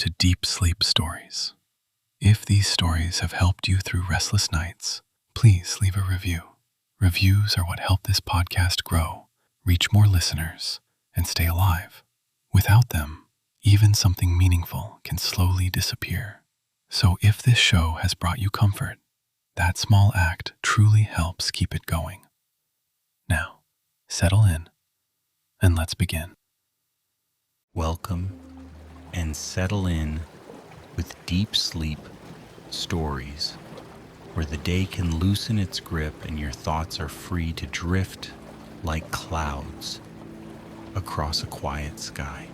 to Deep Sleep Stories. If these stories have helped you through restless nights, please leave a review. Reviews are what help this podcast grow, reach more listeners, and stay alive. Without them, even something meaningful can slowly disappear. So if this show has brought you comfort, that small act truly helps keep it going. Now, settle in, and let's begin. Welcome and settle in with Deep Sleep Stories, where the day can loosen its grip and your thoughts are free to drift like clouds across a quiet sky.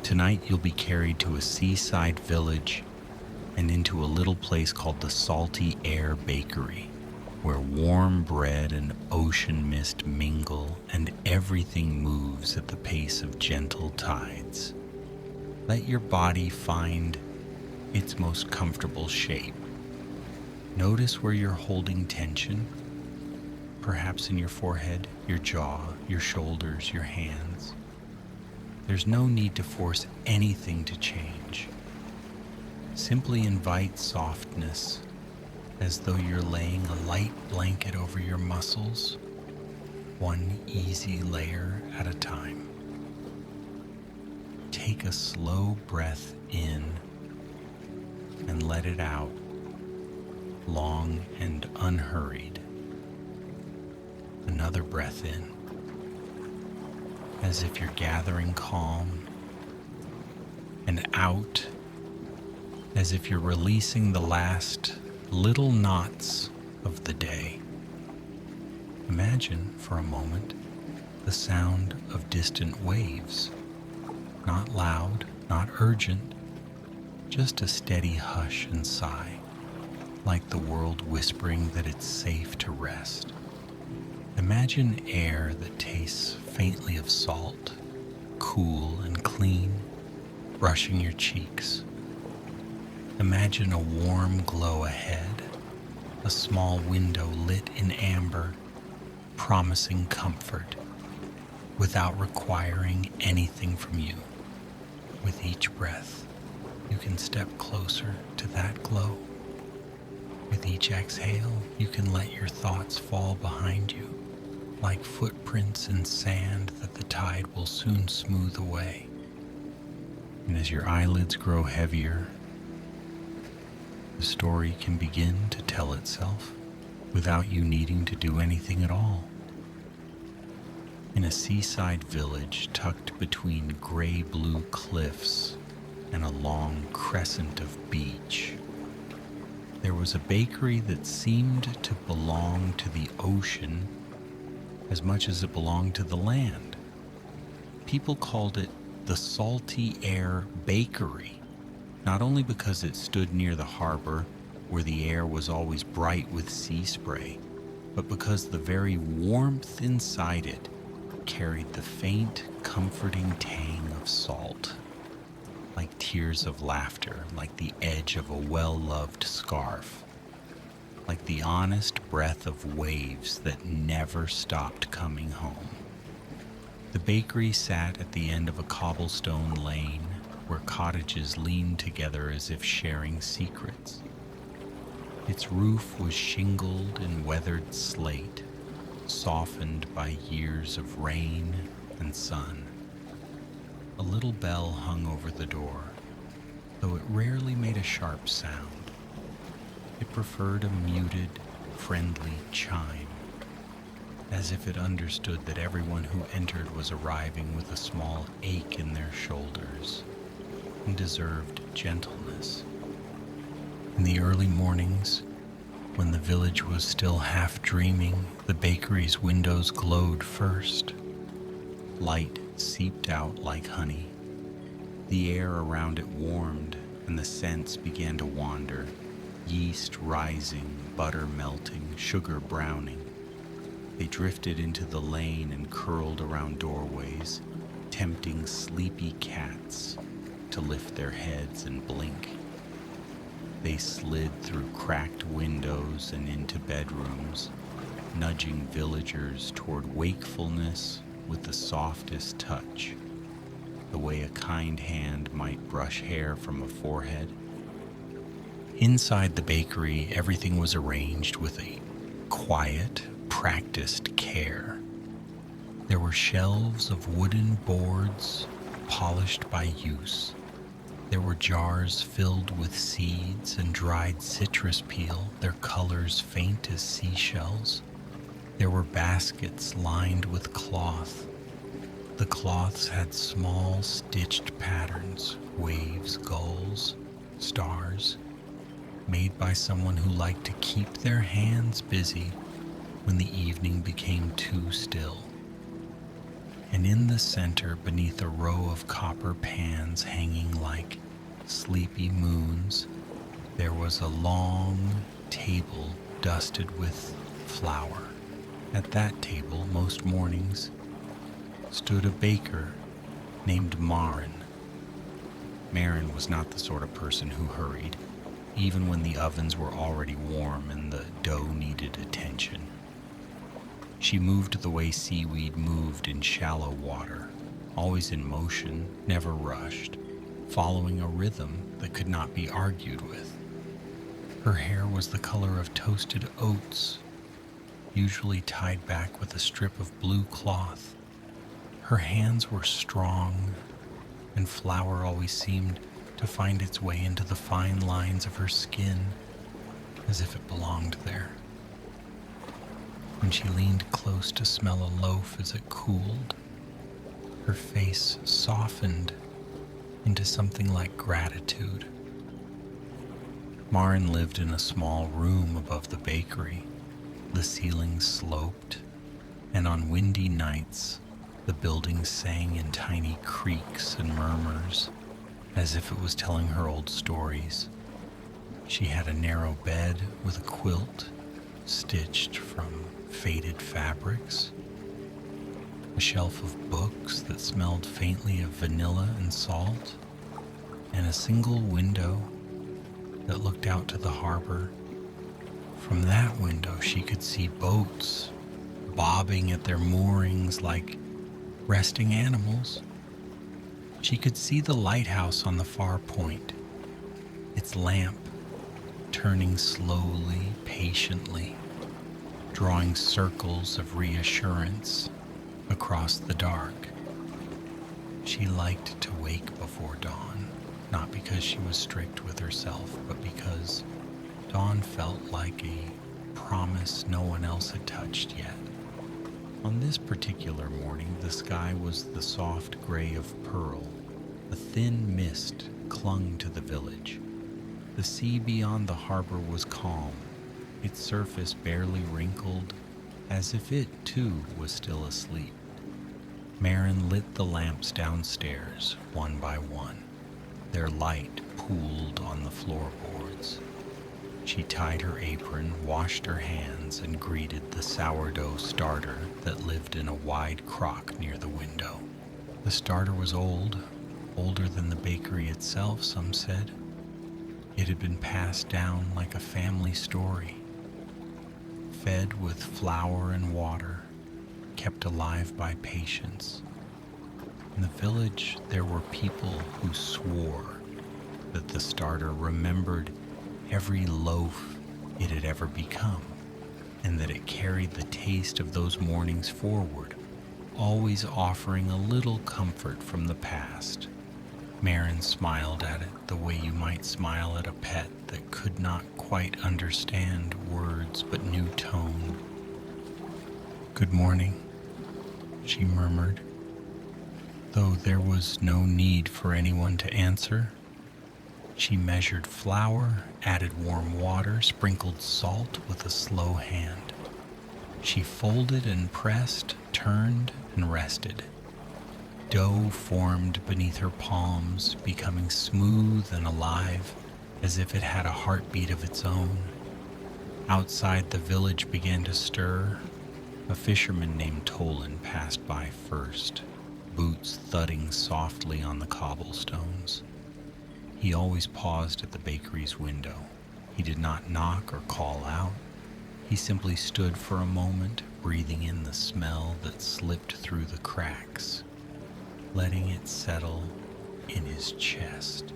Tonight you'll be carried to a seaside village and into a little place called the Salty Air Bakery, where warm bread and ocean mist mingle and everything moves at the pace of gentle tides. Let your body find its most comfortable shape. Notice where you're holding tension, perhaps in your forehead, your jaw, your shoulders, your hands. There's no need to force anything to change. Simply invite softness, as though you're laying a light blanket over your muscles, one easy layer at a time. Take a slow breath in and let it out, long and unhurried. Another breath in, as if you're gathering calm, and out, as if you're releasing the last little knots of the day. Imagine for a moment the sound of distant waves, not loud, not urgent, just a steady hush and sigh, like the world whispering that it's safe to rest. Imagine air that tastes faintly of salt, cool and clean, brushing your cheeks. Imagine a warm glow ahead, a small window lit in amber, promising comfort without requiring anything from you. With each breath, you can step closer to that glow. With each exhale, you can let your thoughts fall behind you, like footprints in sand that the tide will soon smooth away. And as your eyelids grow heavier, the story can begin to tell itself without you needing to do anything at all. In a seaside village tucked between gray-blue cliffs and a long crescent of beach, there was a bakery that seemed to belong to the ocean as much as it belonged to the land. People called it the Salty Air Bakery, not only because it stood near the harbor where the air was always bright with sea spray, but because the very warmth inside it carried the faint, comforting tang of salt, like tears of laughter, like the edge of a well-loved scarf, like the honest breath of waves that never stopped coming home. The bakery sat at the end of a cobblestone lane where cottages leaned together as if sharing secrets. Its roof was shingled and weathered slate, softened by years of rain and sun. A little bell hung over the door, though it rarely made a sharp sound. It preferred a muted, friendly chime, as if it understood that everyone who entered was arriving with a small ache in their shoulders and deserved gentleness. In the early mornings, when the village was still half dreaming, the bakery's windows glowed first. Light seeped out like honey. The air around it warmed, and the scents began to wander, yeast rising, butter melting, sugar browning. They drifted into the lane and curled around doorways, tempting sleepy cats to lift their heads and blink. They slid through cracked windows and into bedrooms, nudging villagers toward wakefulness with the softest touch. the way a kind hand might brush hair from a forehead. Inside the bakery, everything was arranged with a quiet, practiced care. There were shelves of wooden boards, polished by use. There were jars filled with seeds and dried citrus peel, their colors faint as seashells. There were baskets lined with cloth. The cloths had small stitched patterns, waves, gulls, stars, made by someone who liked to keep their hands busy when the evening became too still. And in the center, beneath a row of copper pans hanging like sleepy moons, there was a long table dusted with flour. At that table, most mornings, stood a baker named Marin. Marin was not the sort of person who hurried, even when the ovens were already warm and the dough needed attention. She moved the way seaweed moved in shallow water, always in motion, never rushed, following a rhythm that could not be argued with. Her hair was the color of toasted oats, usually tied back with a strip of blue cloth. Her hands were strong, and flour always seemed to find its way into the fine lines of her skin, as if it belonged there. When she leaned close to smell a loaf as it cooled, her face softened into something like gratitude. Marin lived in a small room above the bakery. The ceiling sloped, and on windy nights, the building sang in tiny creaks and murmurs, as if it was telling her old stories. She had a narrow bed with a quilt stitched from faded fabrics, a shelf of books that smelled faintly of vanilla and salt, and a single window that looked out to the harbor. From that window, she could see boats bobbing at their moorings like resting animals. She could see the lighthouse on the far point, its lamp turning slowly, patiently, drawing circles of reassurance across the dark. She liked to wake before dawn, not because she was strict with herself, but because dawn felt like a promise no one else had touched yet. On this particular morning, the sky was the soft gray of pearl. A thin mist clung to the village. The sea beyond the harbor was calm, its surface barely wrinkled, as if it, too, was still asleep. Marin lit the lamps downstairs, one by one. Their light pooled on the floorboards. She tied her apron, washed her hands, and greeted the sourdough starter that lived in a wide crock near the window. The starter was old, older than the bakery itself, some said. It had been passed down like a family story, fed with flour and water, kept alive by patience. In the village, there were people who swore that the starter remembered every loaf it had ever become, and that it carried the taste of those mornings forward, always offering a little comfort from the past. Marin smiled at it the way you might smile at a pet that could not quite understand words but knew tone. "Good morning," she murmured, though there was no need for anyone to answer. She measured flour, added warm water, sprinkled salt with a slow hand. She folded and pressed, turned and rested. Dough formed beneath her palms, becoming smooth and alive, as if it had a heartbeat of its own. Outside, the village began to stir. A fisherman named Tolan passed by first, boots thudding softly on the cobblestones. He always paused at the bakery's window. He did not knock or call out. He simply stood for a moment, breathing in the smell that slipped through the cracks. letting it settle in his chest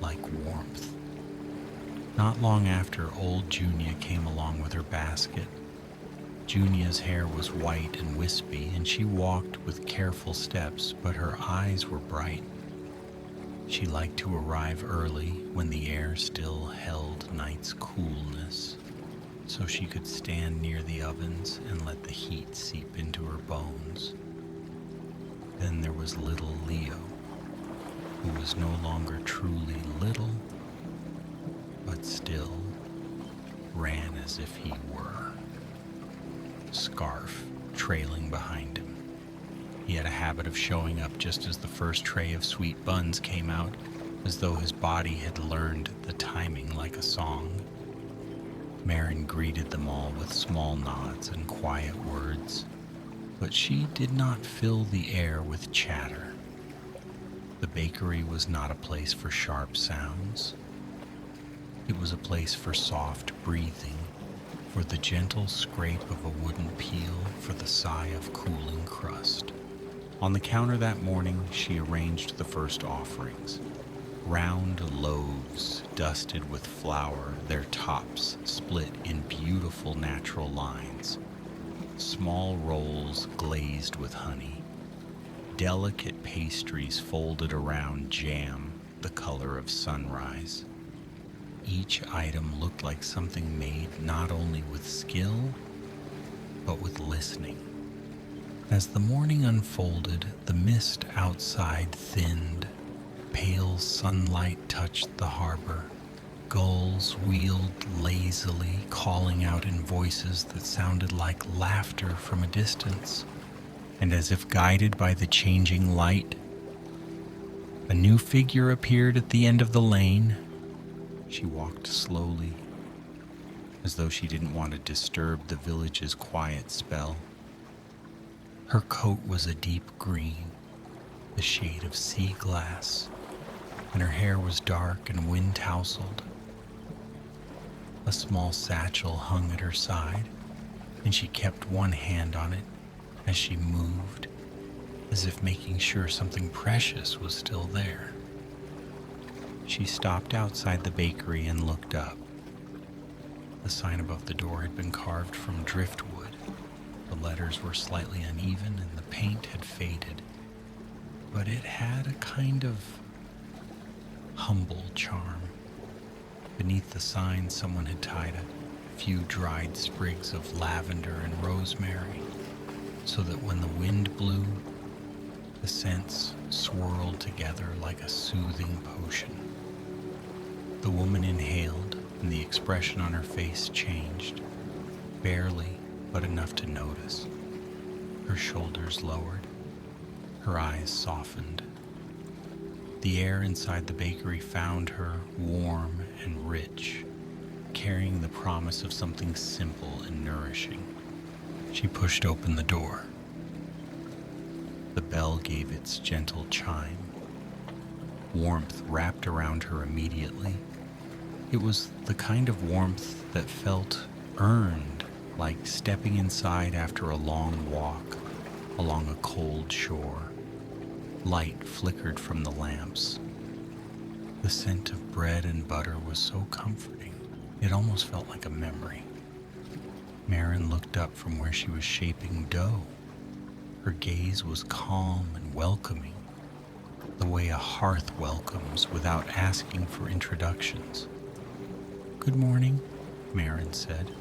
like warmth. Not long after, old Junia came along with her basket. Junia's hair was white and wispy, and she walked with careful steps, but her eyes were bright. She liked to arrive early when the air still held night's coolness, so she could stand near the ovens and let the heat seep into her bones. Then there was little Leo, who was no longer truly little, but still ran as if he were. Scarf trailing behind him. He had a habit of showing up just as the first tray of sweet buns came out, as though his body had learned the timing like a song. Marin greeted them all with small nods and quiet words, but she did not fill the air with chatter. The bakery was not a place for sharp sounds. It was a place for soft breathing, for the gentle scrape of a wooden peel, for the sigh of cooling crust. On the counter that morning, she arranged the first offerings. Round loaves dusted with flour, their tops split in beautiful natural lines. Small rolls glazed with honey. Delicate pastries folded around jam the color of sunrise. Each item looked like something made not only with skill, but with listening. As the morning unfolded, the mist outside thinned. Pale sunlight touched the harbor. Gulls wheeled lazily, calling out in voices that sounded like laughter from a distance. And as if guided by the changing light, a new figure appeared at the end of the lane. She walked slowly, as though she didn't want to disturb the village's quiet spell. Her coat was a deep green, the shade of sea glass, and her hair was dark and wind-tousled. A small satchel hung at her side, and she kept one hand on it as she moved, as if making sure something precious was still there. She stopped outside the bakery and looked up. The sign above the door had been carved from driftwood. The letters were slightly uneven and the paint had faded, but it had a kind of humble charm. Beneath the sign, someone had tied a few dried sprigs of lavender and rosemary, so that when the wind blew, the scents swirled together like a soothing potion. The woman inhaled, and the expression on her face changed, barely, but enough to notice. Her shoulders lowered, her eyes softened. The air inside the bakery found her warm and rich, carrying the promise of something simple and nourishing. She pushed open the door. The bell gave its gentle chime. Warmth wrapped around her immediately. It was the kind of warmth that felt earned, like stepping inside after a long walk along a cold shore. Light flickered from the lamps. The scent of bread and butter was so comforting, it almost felt like a memory. Marin looked up from where she was shaping dough. Her gaze was calm and welcoming, the way a hearth welcomes without asking for introductions. "Good morning," Marin said.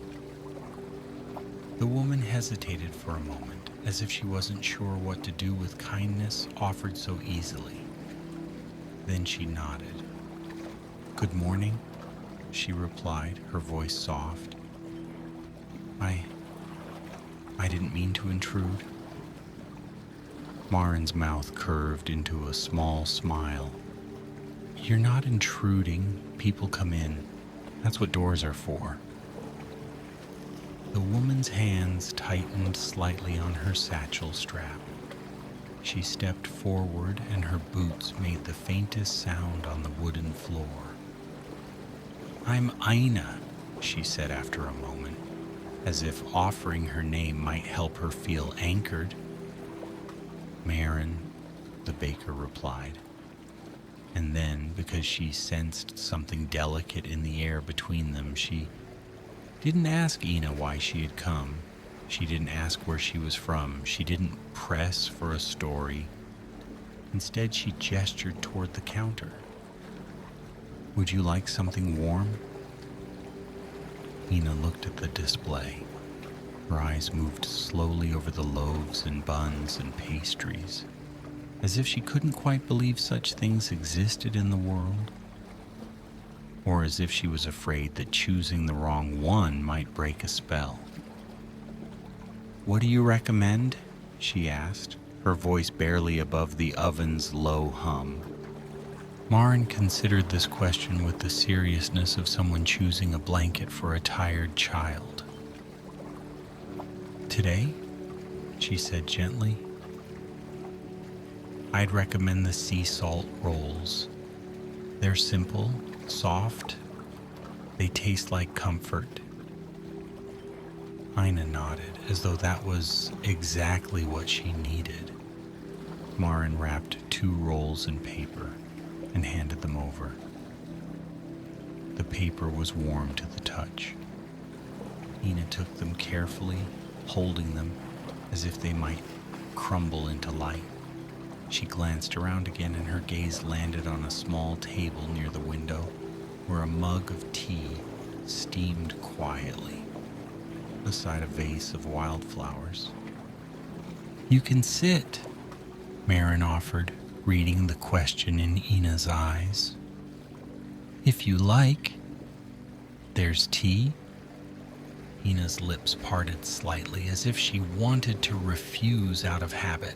The woman hesitated for a moment, as if she wasn't sure what to do with kindness offered so easily. Then she nodded. "Good morning," she replied, her voice soft. I didn't mean to intrude." Marin's mouth curved into a small smile. "You're not intruding. People come in. That's what doors are for." The woman's hands tightened slightly on her satchel strap. She stepped forward and her boots made the faintest sound on the wooden floor. "I'm Aina," she said after a moment, as if offering her name might help her feel anchored. Marin the baker replied. And then, because she sensed something delicate in the air between them, she didn't ask Ina why she had come. She didn't ask where she was from. She didn't press for a story. Instead, she gestured toward the counter. "Would you like something warm?" Ina looked at the display. Her eyes moved slowly over the loaves and buns and pastries, as if she couldn't quite believe such things existed in the world, or as if she was afraid that choosing the wrong one might break a spell. "What do you recommend?" she asked, her voice barely above the oven's low hum. Maren considered this question with the seriousness of someone choosing a blanket for a tired child. "Today," she said gently, "I'd recommend the sea salt rolls. They're simple, soft, they taste like comfort." Ina nodded, as though that was exactly what she needed. Maren wrapped 2 rolls in paper and handed them over. The paper was warm to the touch. Ina took them carefully, holding them as if they might crumble into light. She glanced around again, and her gaze landed on a small table near the window where a mug of tea steamed quietly beside a vase of wildflowers. "You can sit," Maren offered, reading the question in Ina's eyes. "If you like. There's tea." Ina's lips parted slightly, as if she wanted to refuse out of habit,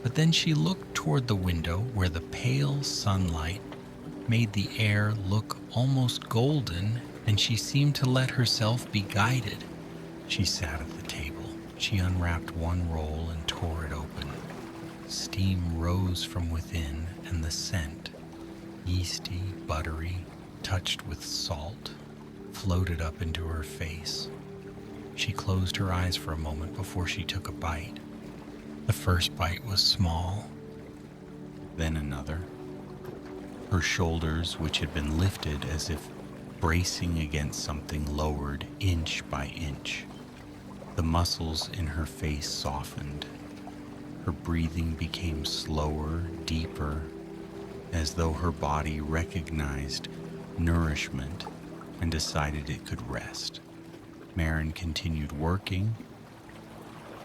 but then she looked toward the window where the pale sunlight made the air look almost golden, and she seemed to let herself be guided. She sat at the table. She unwrapped one roll and tore it open. Steam rose from within, and the scent, yeasty, buttery, touched with salt, floated up into her face. She closed her eyes for a moment before she took a bite. The first bite was small, then another. Her shoulders, which had been lifted as if bracing against something, lowered inch by inch. The muscles in her face softened. Her breathing became slower, deeper, as though her body recognized nourishment and decided it could rest. Maren continued working,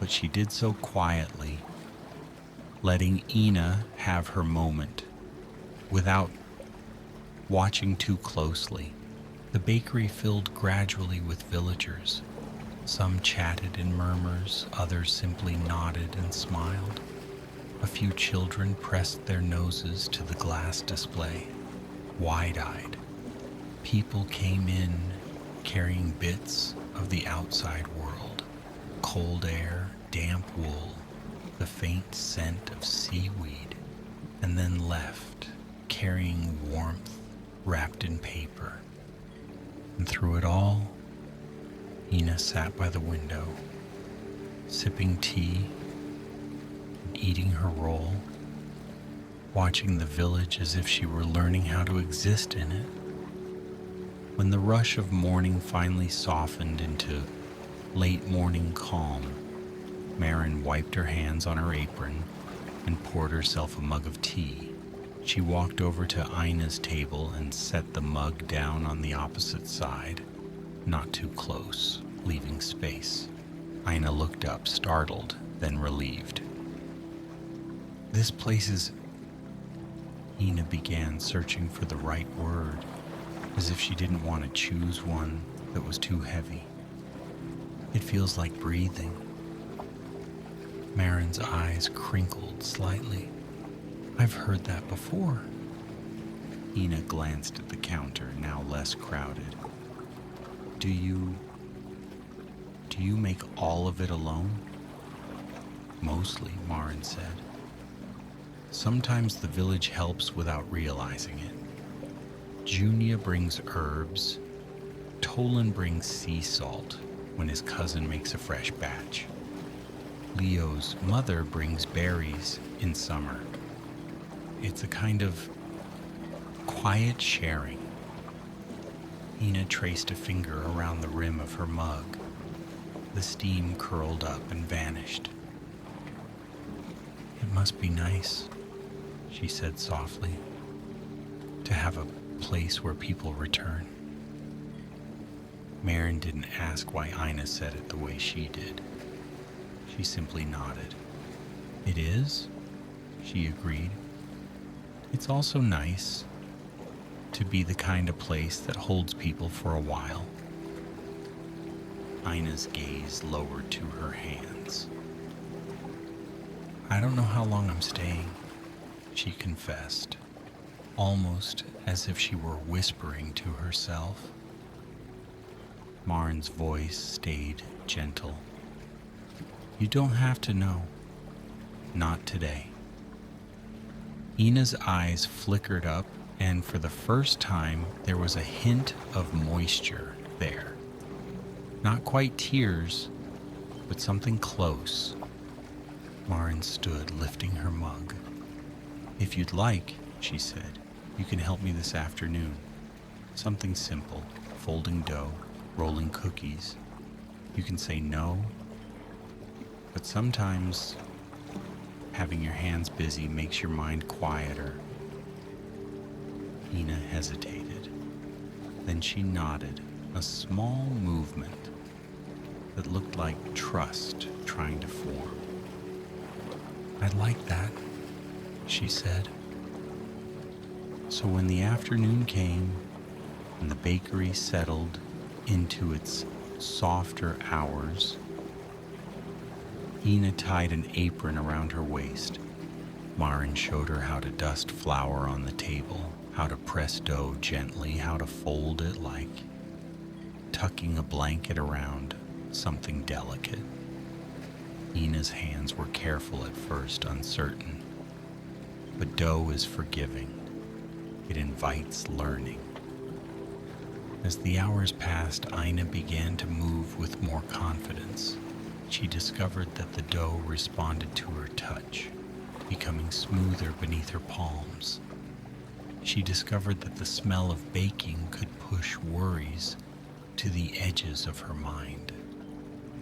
but she did so quietly, letting Ina have her moment without watching too closely. The bakery filled gradually with villagers. Some chatted in murmurs, others simply nodded and smiled. A few children pressed their noses to the glass display, wide-eyed. People came in carrying bits of the outside world: cold air, damp wool, the faint scent of seaweed, and then left carrying warmth wrapped in paper. And through it all, Ina sat by the window, sipping tea and eating her roll, watching the village as if she were learning how to exist in it. When the rush of morning finally softened into late morning calm, Maren wiped her hands on her apron and poured herself a mug of tea. She walked over to Ina's table and set the mug down on the opposite side, not too close, leaving space. Ina looked up, startled, then relieved. "This place is..." Ina began, searching for the right word, as if she didn't want to choose one that was too heavy. "It feels like breathing." Maren's eyes crinkled slightly. "I've heard that before." Ina glanced at the counter, now less crowded. Do you make all of it alone?" "Mostly," Maren said. "Sometimes the village helps without realizing it. Junia brings herbs. Tolan brings sea salt when his cousin makes a fresh batch. Leo's mother brings berries in summer. It's a kind of quiet sharing. Ina traced a finger around the rim of her mug. The steam curled up and vanished. It must be nice, she said softly, to have a place where people return. Maren didn't ask why Ina said it the way she did. She simply nodded. It is, she agreed. It's also nice to be the kind of place that holds people for a while. Ina's gaze lowered to her hands. I don't know how long I'm staying, she confessed, almost as if she were whispering to herself. Marin's voice stayed gentle. You don't have to know. Not today. Ina's eyes flickered up, and for the first time, there was a hint of moisture there. Not quite tears, but something close. Marin stood, lifting her mug. If you'd like, she said, you can help me this afternoon. Something simple, folding dough, rolling cookies. You can say no, but sometimes having your hands busy makes your mind quieter. Ina hesitated. Then she nodded, a small movement that looked like trust trying to form. I'd like that, she said. So when the afternoon came and the bakery settled into its softer hours, Ina tied an apron around her waist. Marin showed her how to dust flour on the table, how to press dough gently, how to fold it like tucking a blanket around something delicate. Ina's hands were careful at first, uncertain. But dough is forgiving. It invites learning. As the hours passed, Ina began to move with more confidence. She discovered that the dough responded to her touch, becoming smoother beneath her palms. She discovered that the smell of baking could push worries to the edges of her mind.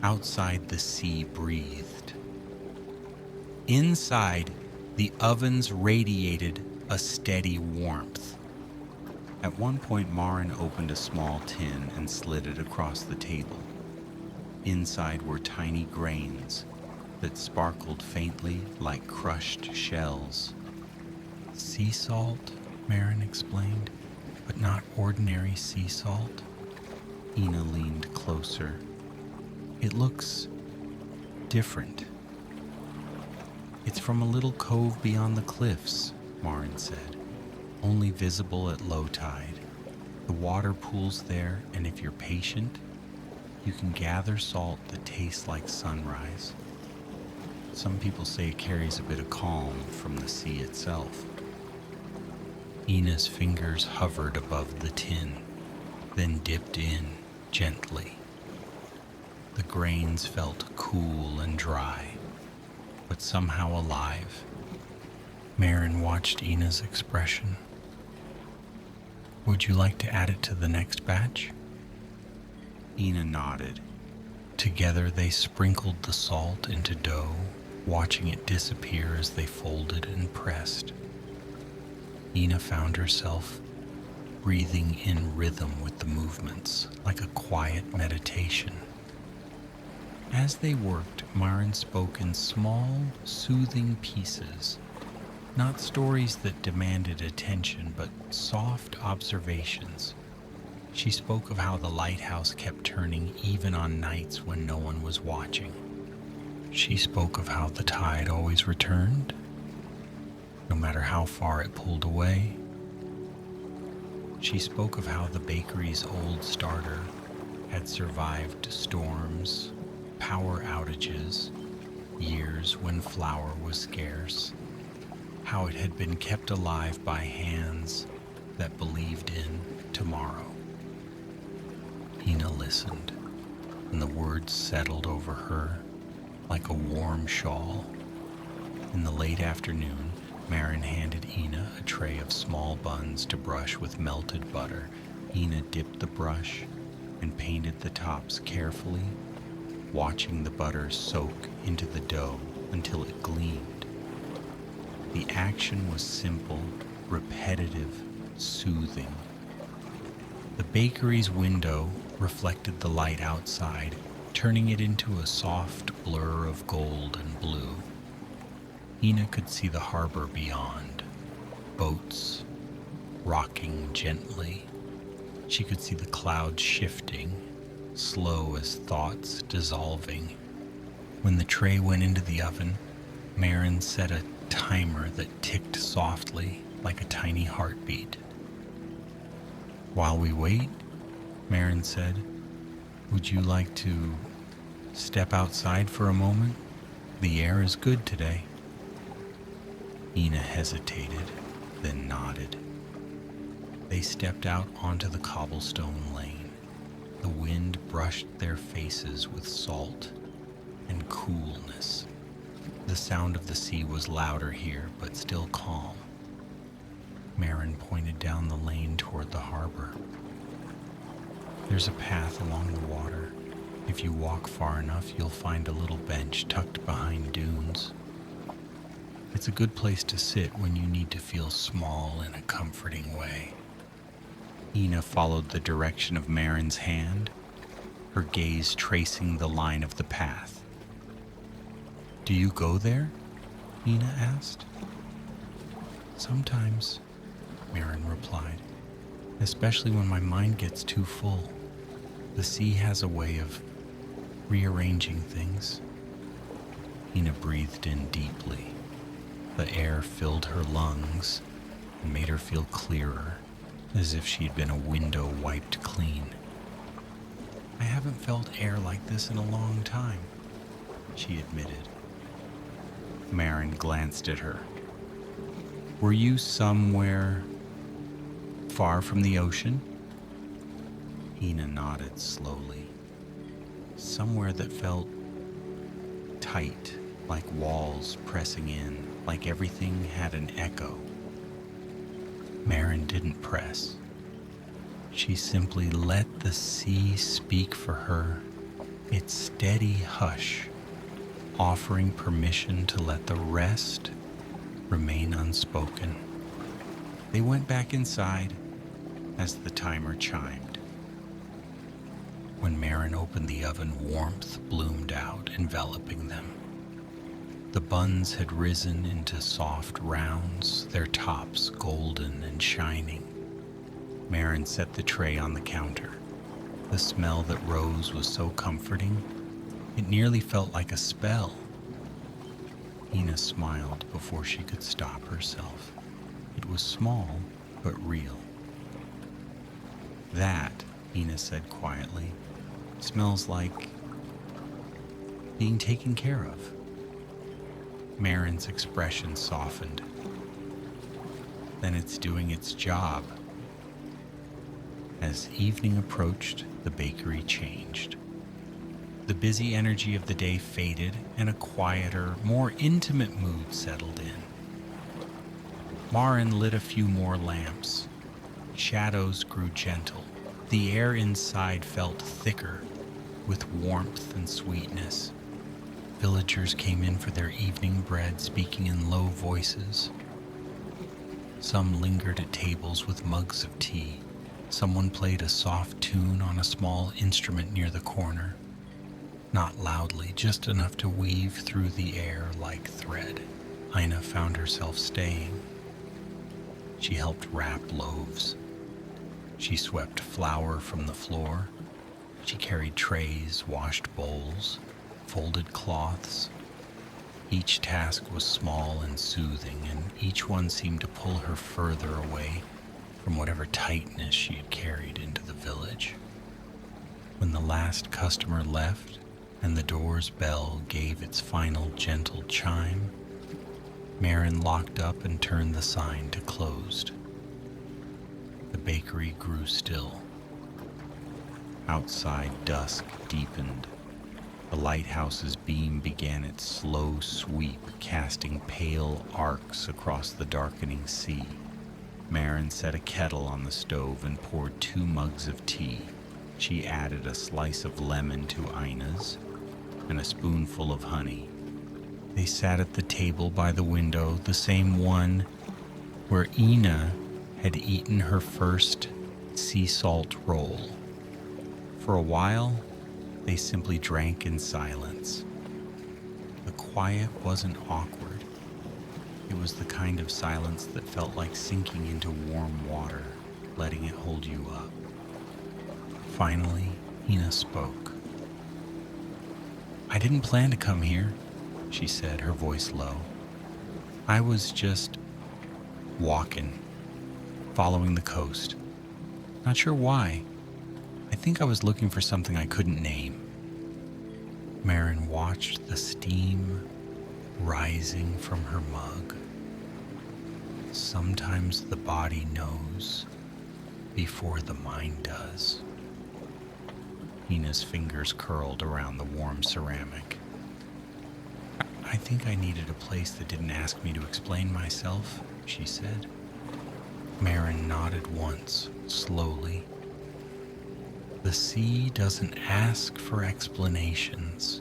Outside, the sea breathed. Inside, the ovens radiated a steady warmth. At one point, Marin opened a small tin and slid it across the table. Inside were tiny grains that sparkled faintly like crushed shells. Sea salt, Marin explained, but not ordinary sea salt. Ina leaned closer. It looks different. It's from a little cove beyond the cliffs, Marin said, only visible at low tide. The water pools there, and if you're patient, you can gather salt that tastes like sunrise. Some people say it carries a bit of calm from the sea itself. Ina's fingers hovered above the tin, then dipped in gently. The grains felt cool and dry, but somehow alive. Marin watched Ina's expression. Would you like to add it to the next batch? Ina nodded. Together they sprinkled the salt into dough, watching it disappear as they folded and pressed. Ina found herself breathing in rhythm with the movements, like a quiet meditation. As they worked, Marin spoke in small, soothing pieces, not stories that demanded attention, but soft observations. She spoke of how the lighthouse kept turning even on nights when no one was watching. She spoke of how the tide always returned, no matter how far it pulled away. She spoke of how the bakery's old starter had survived storms, power outages, years when flour was scarce, how it had been kept alive by hands that believed in tomorrow. Ina listened, and the words settled over her like a warm shawl. In the late afternoon, Marin handed Ina a tray of small buns to brush with melted butter. Ina dipped the brush and painted the tops carefully, watching the butter soak into the dough until it gleamed. The action was simple, repetitive, soothing. The bakery's window reflected the light outside, turning it into a soft blur of gold and blue. Ina could see the harbor beyond, boats rocking gently. She could see the clouds shifting, slow as thoughts dissolving. When the tray went into the oven, Marin set a timer that ticked softly like a tiny heartbeat. While we wait, Marin said, "Would you like to step outside for a moment? The air is good today." Ina hesitated, then nodded. They stepped out onto the cobblestone lane. The wind brushed their faces with salt and coolness. The sound of the sea was louder here, but still calm. Marin pointed down the lane toward the harbor. "There's a path along the water. If you walk far enough, you'll find a little bench tucked behind dunes. It's a good place to sit when you need to feel small in a comforting way." Ina followed the direction of Marin's hand, her gaze tracing the line of the path. "Do you go there?" Ina asked. "Sometimes," Marin replied, "especially when my mind gets too full. The sea has a way of rearranging things." Ina breathed in deeply. The air filled her lungs and made her feel clearer, as if she'd been a window wiped clean. "I haven't felt air like this in a long time," she admitted. Marin glanced at her. "Were you somewhere far from the ocean?" Ina nodded slowly. "Somewhere that felt tight, like walls pressing in, like everything had an echo." Marin didn't press. She simply let the sea speak for her, its steady hush, offering permission to let the rest remain unspoken. They went back inside as the timer chimed. When Marin opened the oven, warmth bloomed out, enveloping them. The buns had risen into soft rounds, their tops golden and shining. Marin set the tray on the counter. The smell that rose was so comforting, it nearly felt like a spell. Ina smiled before she could stop herself. It was small, but real. "That," Ina said quietly, "smells like being taken care of." Marin's expression softened. "Then it's doing its job." As evening approached, the bakery changed. The busy energy of the day faded, and a quieter, more intimate mood settled in. Marin lit a few more lamps. Shadows grew gentle. The air inside felt thicker, with warmth and sweetness. Villagers came in for their evening bread, speaking in low voices. Some lingered at tables with mugs of tea. Someone played a soft tune on a small instrument near the corner. Not loudly, just enough to weave through the air like thread. Ina found herself staying. She helped wrap loaves. She swept flour from the floor. She carried trays, washed bowls, folded cloths. Each task was small and soothing, and each one seemed to pull her further away from whatever tightness she had carried into the village. When the last customer left and the door's bell gave its final gentle chime, Marin locked up and turned the sign to closed. The bakery grew still. Outside, dusk deepened. The lighthouse's beam began its slow sweep, casting pale arcs across the darkening sea. Marin set a kettle on the stove and poured 2 mugs of tea. She added a slice of lemon to Ina's and a spoonful of honey. They sat at the table by the window, the same one where Ina had eaten her first sea salt roll. For a while, they simply drank in silence. The quiet wasn't awkward. It was the kind of silence that felt like sinking into warm water, letting it hold you up. Finally, Ina spoke. "I didn't plan to come here," she said, her voice low. "I was just walking, following the coast. Not sure why. I think I was looking for something I couldn't name." Marin watched the steam rising from her mug. Sometimes the body knows before the mind does. Ina's fingers curled around the warm ceramic. "I think I needed a place that didn't ask me to explain myself," she said. Marin nodded once, slowly. The sea doesn't ask for explanations.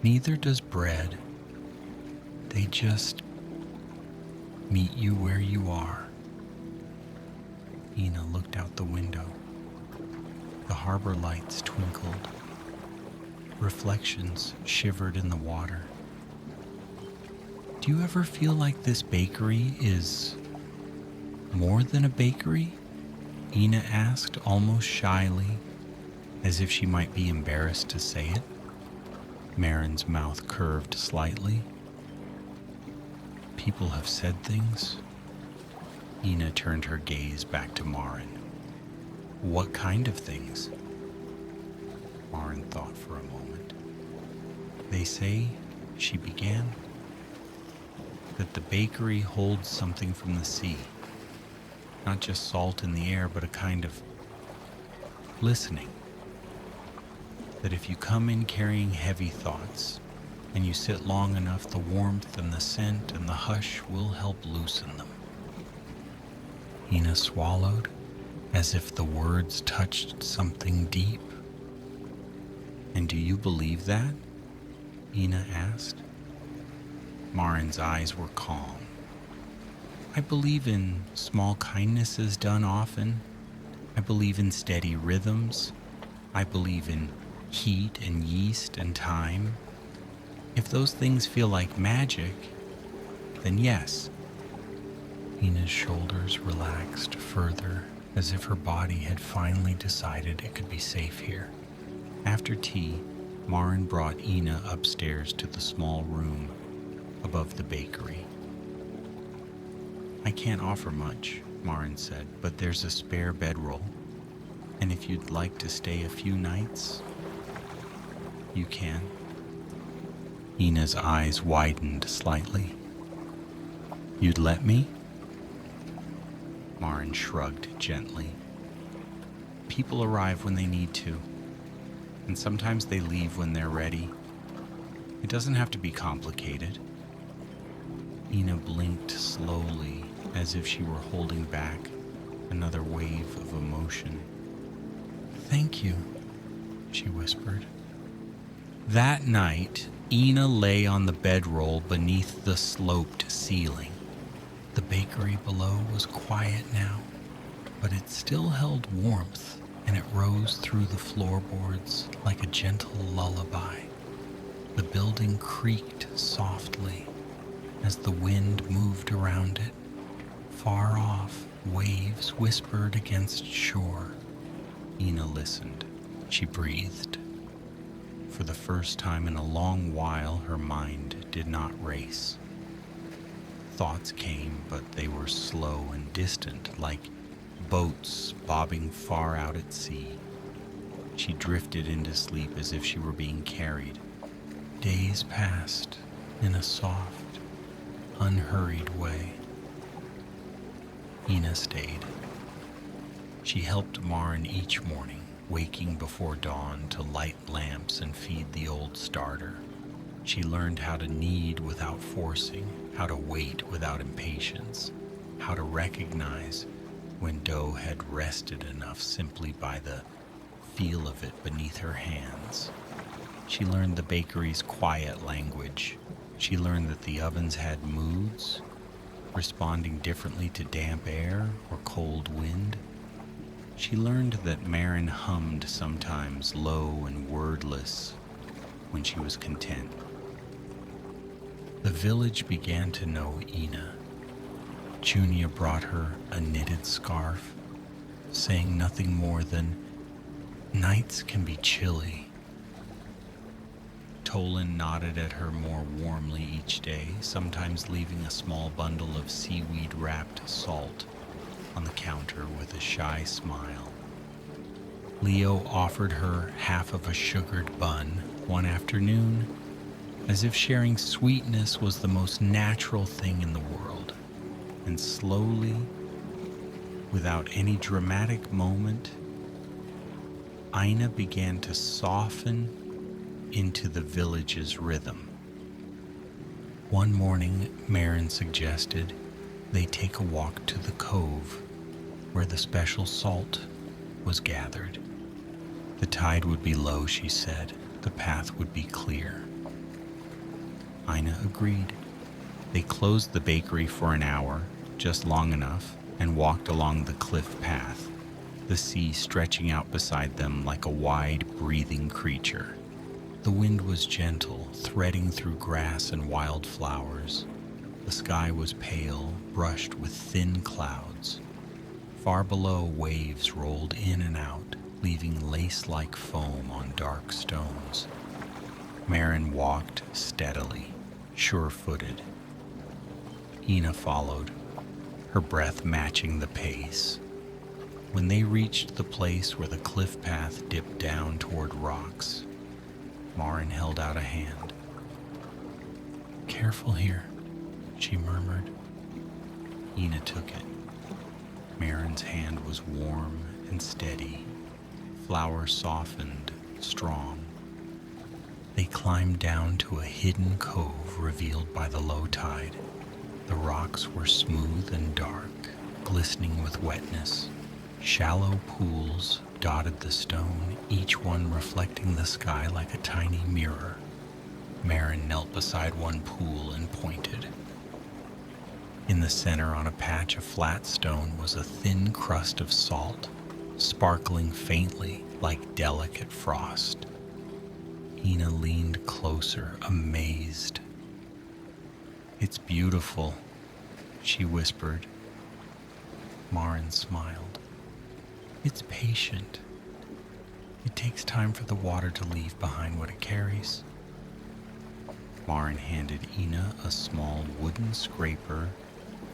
Neither does bread. They just meet you where you are. Ina looked out the window. The harbor lights twinkled. Reflections shivered in the water. "Do you ever feel like this bakery is more than a bakery?" Ina asked, almost shyly, as if she might be embarrassed to say it. Marin's mouth curved slightly. "People have said things." Ina turned her gaze back to Marin. "What kind of things?" Marin thought for a moment. "They say," she began, "that the bakery holds something from the sea. Not just salt in the air, but a kind of listening. That if you come in carrying heavy thoughts, and you sit long enough, the warmth and the scent and the hush will help loosen them." Ina swallowed, as if the words touched something deep. "And do you believe that?" Ina asked. Marin's eyes were calm. "I believe in small kindnesses done often. I believe in steady rhythms. I believe in heat and yeast and time. If those things feel like magic, then yes." Ina's shoulders relaxed further, as if her body had finally decided it could be safe here. After tea, Marin brought Ina upstairs to the small room above the bakery. "I can't offer much," Marin said, "but there's a spare bedroll. And if you'd like to stay a few nights, you can." Ina's eyes widened slightly. "You'd let me?" Marin shrugged gently. "People arrive when they need to, and sometimes they leave when they're ready. It doesn't have to be complicated." Ina blinked slowly, as if she were holding back another wave of emotion. "Thank you," she whispered. That night, Ina lay on the bedroll beneath the sloped ceiling. The bakery below was quiet now, but it still held warmth, and it rose through the floorboards like a gentle lullaby. The building creaked softly as the wind moved around it. Far off, waves whispered against shore. Ina listened. She breathed. For the first time in a long while, her mind did not race. Thoughts came, but they were slow and distant, like boats bobbing far out at sea. She drifted into sleep as if she were being carried. Days passed in a soft, unhurried way. Ina stayed. She helped Marin each morning, waking before dawn to light lamps and feed the old starter. She learned how to knead without forcing, how to wait without impatience, how to recognize when dough had rested enough simply by the feel of it beneath her hands. She learned the bakery's quiet language. She learned that the ovens had moods, responding differently to damp air or cold wind. She learned that Marin hummed sometimes low and wordless when she was content. The village began to know Ina. Junia brought her a knitted scarf, saying nothing more than, "Nights can be chilly." Tolan nodded at her more warmly each day, sometimes leaving a small bundle of seaweed-wrapped salt on the counter with a shy smile. Leo offered her half of a sugared bun one afternoon, as if sharing sweetness was the most natural thing in the world. And slowly, without any dramatic moment, Ina began to soften into the village's rhythm. One morning, Marin suggested they take a walk to the cove where the special salt was gathered. The tide would be low, she said. The path would be clear. Ina agreed. They closed the bakery for an hour, just long enough, and walked along the cliff path, the sea stretching out beside them like a wide, breathing creature. The wind was gentle, threading through grass and wildflowers. The sky was pale, brushed with thin clouds. Far below, waves rolled in and out, leaving lace-like foam on dark stones. Marin walked steadily, sure-footed. Ina followed, her breath matching the pace. When they reached the place where the cliff path dipped down toward rocks, Marin held out a hand. "Careful here," she murmured. Ina took it. Marin's hand was warm and steady, flower softened, strong. They climbed down to a hidden cove revealed by the low tide. The rocks were smooth and dark, glistening with wetness. Shallow pools dotted the stone, each one reflecting the sky like a tiny mirror. Marin knelt beside one pool and pointed. In the center, on a patch of flat stone, was a thin crust of salt, sparkling faintly like delicate frost. Ina leaned closer, amazed. "It's beautiful," she whispered. Marin smiled. "It's patient. It takes time for the water to leave behind what it carries." Marin handed Ina a small wooden scraper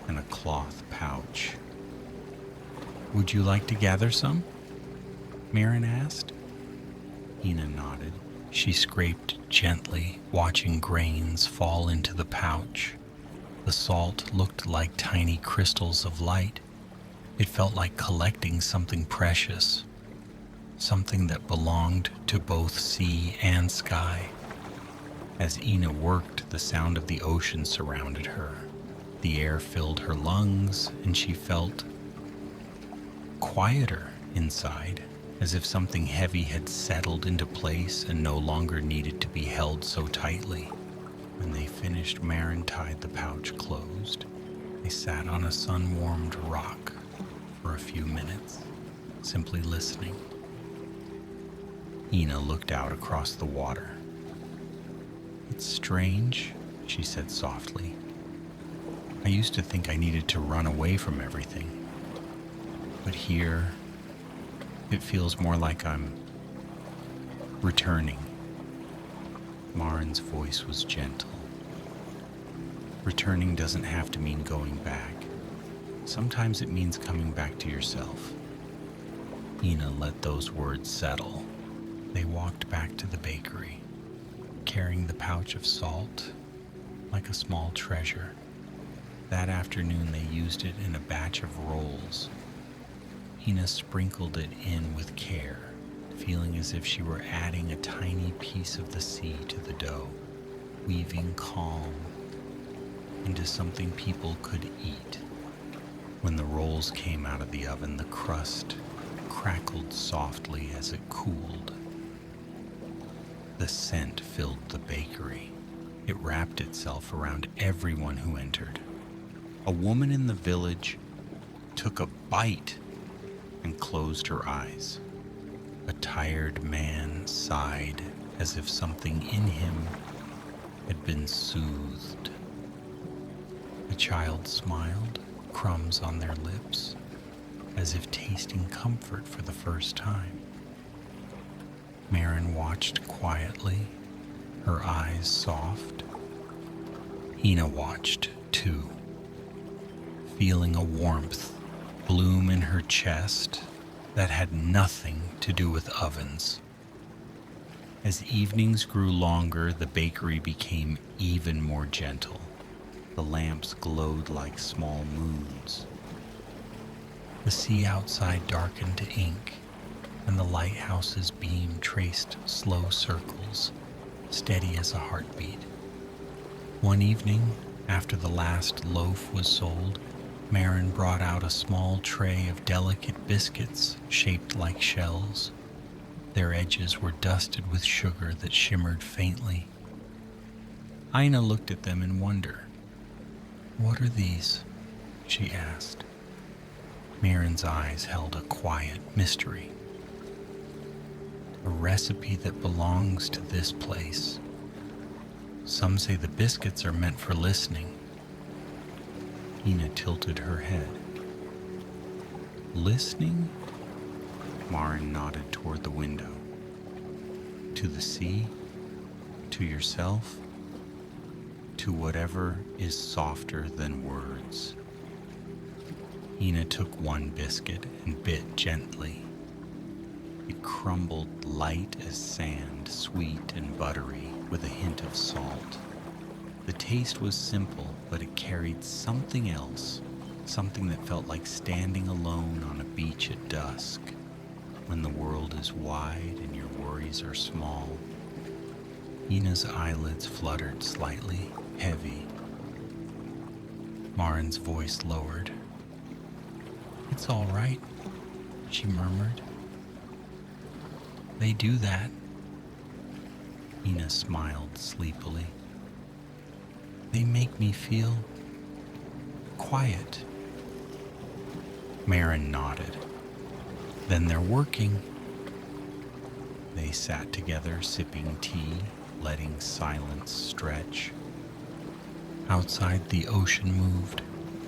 and a cloth pouch. "Would you like to gather some?" Marin asked. Ina nodded. She scraped gently, watching grains fall into the pouch. The salt looked like tiny crystals of light. It felt like collecting something precious, something that belonged to both sea and sky. As Ina worked, the sound of the ocean surrounded her. The air filled her lungs, and she felt quieter inside, as if something heavy had settled into place and no longer needed to be held so tightly. When they finished, Marin tied the pouch closed. They sat on a sun-warmed rock for a few minutes, simply listening. Ina looked out across the water. "It's strange," she said softly. "I used to think I needed to run away from everything. But here, it feels more like I'm returning." Marin's voice was gentle. Returning doesn't have to mean going back. Sometimes it means coming back to yourself. Ina let those words settle. They walked back to the bakery, carrying the pouch of salt like a small treasure. That afternoon they used it in a batch of rolls. Ina sprinkled it in with care, feeling as if she were adding a tiny piece of the sea to the dough, weaving calm into something people could eat. When the rolls came out of the oven, the crust crackled softly as it cooled. The scent filled the bakery. It wrapped itself around everyone who entered. A woman in the village took a bite and closed her eyes. A tired man sighed as if something in him had been soothed. A child smiled, crumbs on their lips, as if tasting comfort for the first time. Marin watched quietly, her eyes soft. Ina watched, too, feeling a warmth bloom in her chest that had nothing to do with ovens. As evenings grew longer, the bakery became even more gentle. The lamps glowed like small moons. The sea outside darkened to ink, and the lighthouse's beam traced slow circles, steady as a heartbeat. One evening, after the last loaf was sold, Marin brought out a small tray of delicate biscuits shaped like shells. Their edges were dusted with sugar that shimmered faintly. Ina looked at them in wonder. "What are these?" she asked. Marin's eyes held a quiet mystery. "A recipe that belongs to this place. Some say the biscuits are meant for listening." Ina tilted her head. "Listening?" Marin nodded toward the window. "To the sea? To yourself? To whatever is softer than words." Ina took one biscuit and bit gently. It crumbled light as sand, sweet and buttery, with a hint of salt. The taste was simple, but it carried something else, something that felt like standing alone on a beach at dusk, when the world is wide and your worries are small. Ina's eyelids fluttered slightly, heavy. Marin's voice lowered. "It's all right," she murmured. "They do that." Ina smiled sleepily. "They make me feel quiet." Marin nodded. "Then they're working." They sat together, sipping tea, letting silence stretch. Outside, the ocean moved.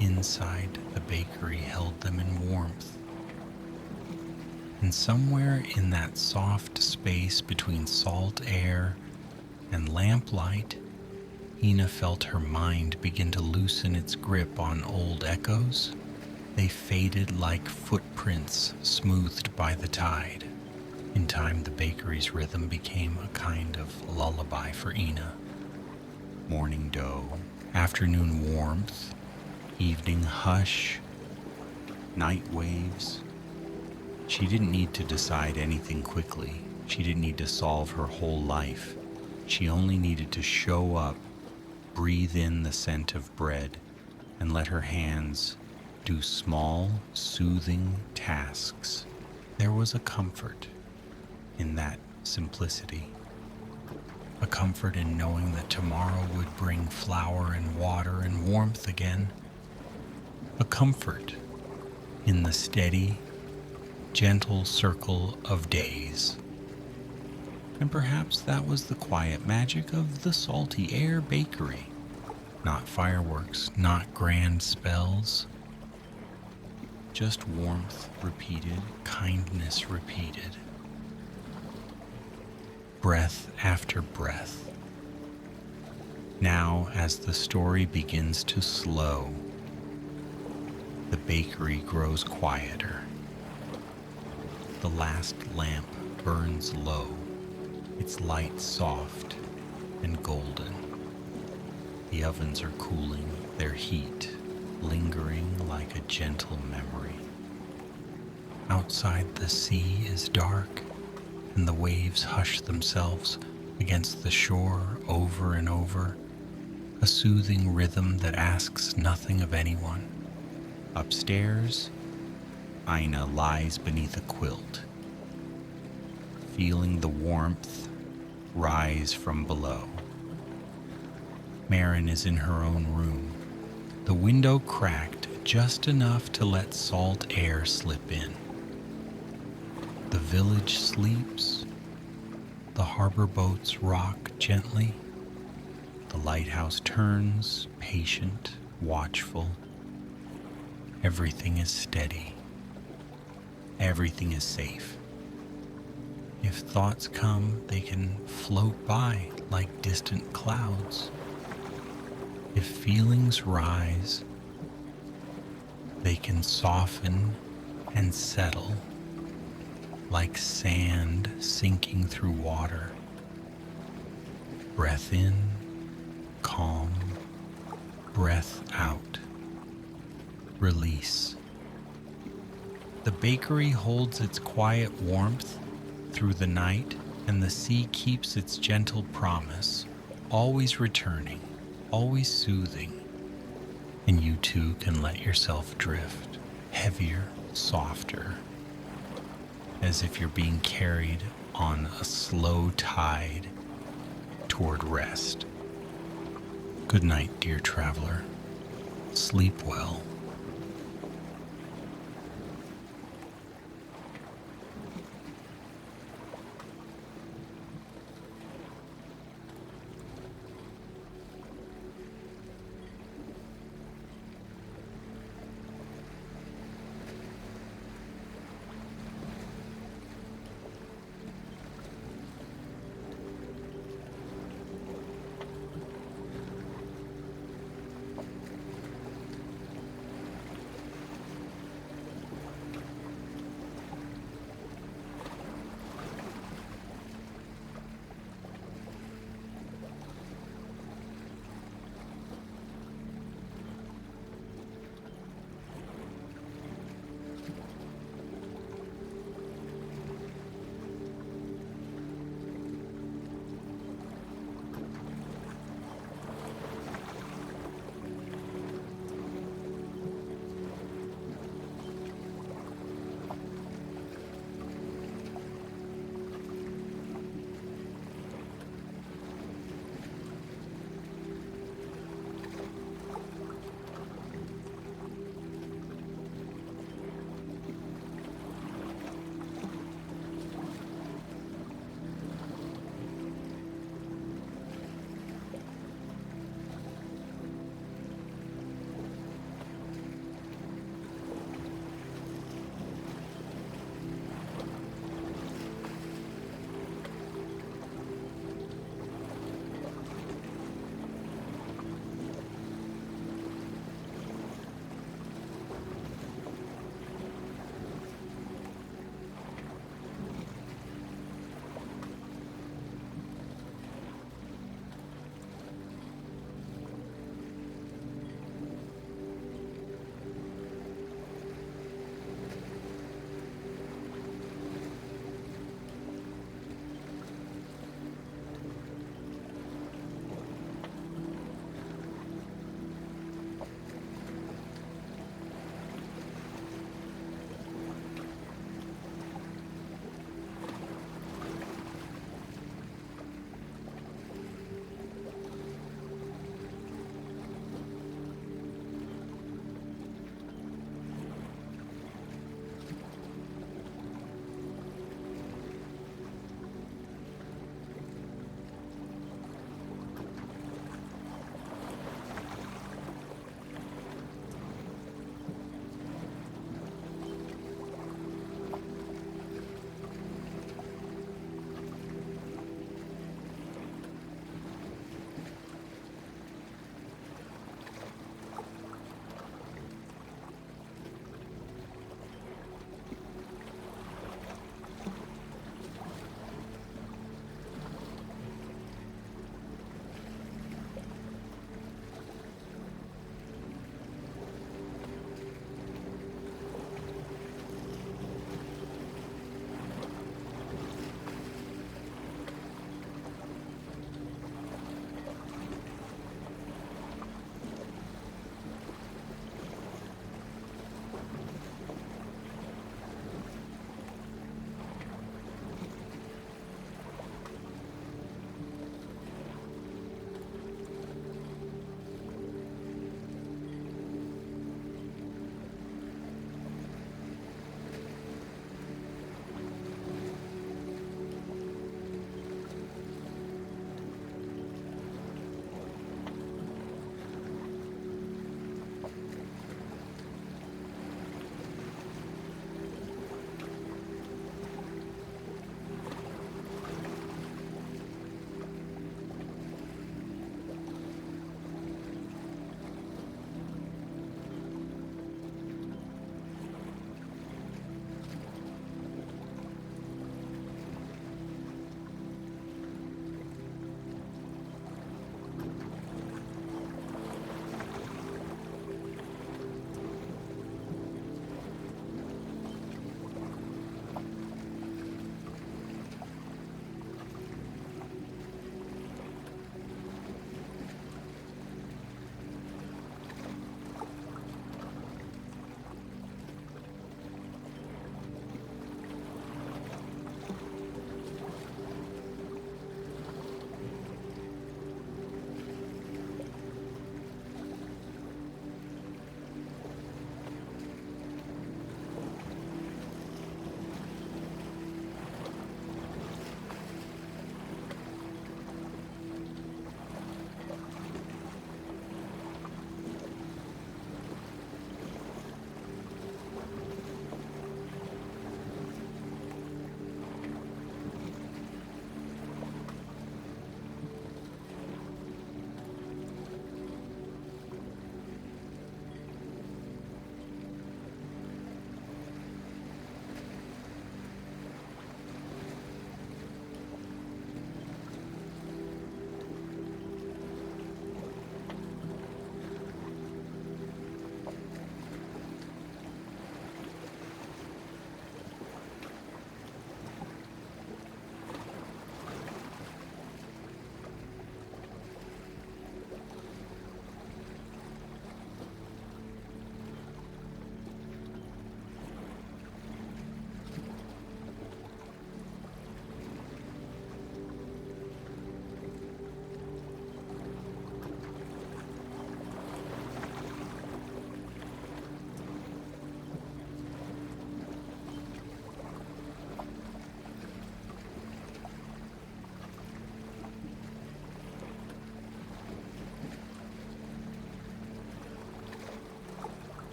Inside, the bakery held them in warmth. And somewhere in that soft space between salt air and lamplight, Ina felt her mind begin to loosen its grip on old echoes. They faded like footprints smoothed by the tide. In time, the bakery's rhythm became a kind of lullaby for Ina. Morning dough, afternoon warmth, evening hush, night waves. She didn't need to decide anything quickly. She didn't need to solve her whole life. She only needed to show up, breathe in the scent of bread, and let her hands do small, soothing tasks. There was a comfort in that simplicity. A comfort in knowing that tomorrow would bring flour and water and warmth again. A comfort in the steady, gentle circle of days. And perhaps that was the quiet magic of the Salty Air Bakery. Not fireworks, not grand spells. Just warmth repeated, kindness repeated. Breath after breath. Now, as the story begins to slow, the bakery grows quieter. The last lamp burns low, its light soft and golden. The ovens are cooling, their heat lingering like a gentle memory. Outside, the sea is dark, and the waves hush themselves against the shore over and over, a soothing rhythm that asks nothing of anyone. Upstairs, Ina lies beneath a quilt, feeling the warmth rise from below. Marin is in her own room, the window cracked just enough to let salt air slip in. The village sleeps, the harbor boats rock gently, the lighthouse turns, patient, watchful. Everything is steady. Everything is safe. If thoughts come, they can float by like distant clouds. If feelings rise, they can soften and settle like sand sinking through water. Breath in, calm. Breath out, release. The bakery holds its quiet warmth through the night, and the sea keeps its gentle promise, always returning, always soothing. And you too can let yourself drift, heavier, softer, as if you're being carried on a slow tide toward rest. Good night, dear traveler. Sleep well.